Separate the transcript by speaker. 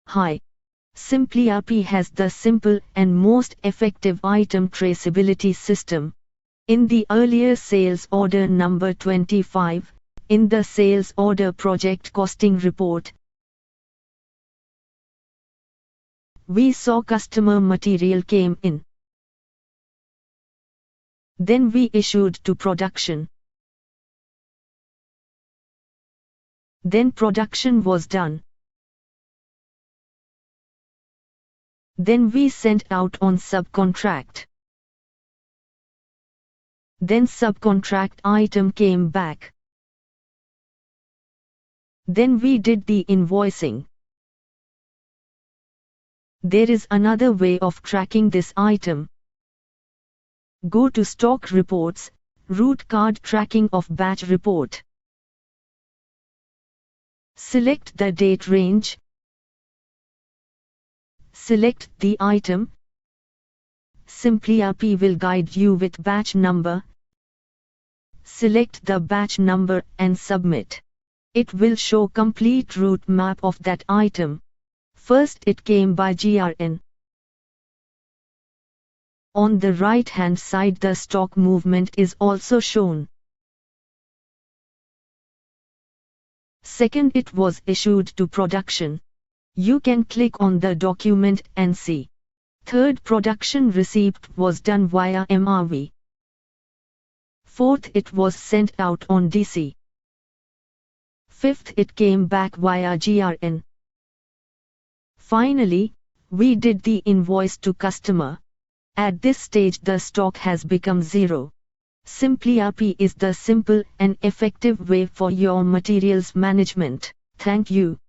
Speaker 1: Hi. simpliRP has the simple and most effective item traceability system. In the earlier sales order number 25, in the sales order project costing report, we saw customer material came in. Then we issued to production. Then production was done. Then we sent out on subcontract. Then subcontract item came back. Then we did the invoicing. There is another way of tracking this item. Go to stock reports, root card tracking of batch report. Select the date range. Select the item. simpliRP will guide you with batch number. Select the batch number and submit. It will show complete route map of that item. First it came by GRN. On the right hand side the stock movement is also shown. Second, it was issued to production. You can click on the document and see. Third, production receipt was done via MRV. Fourth, it was sent out on DC. Fifth, it came back via GRN. Finally, we did the invoice to customer. At this stage the stock has become zero. simpliRP is the simple and effective way for your materials management. Thank you.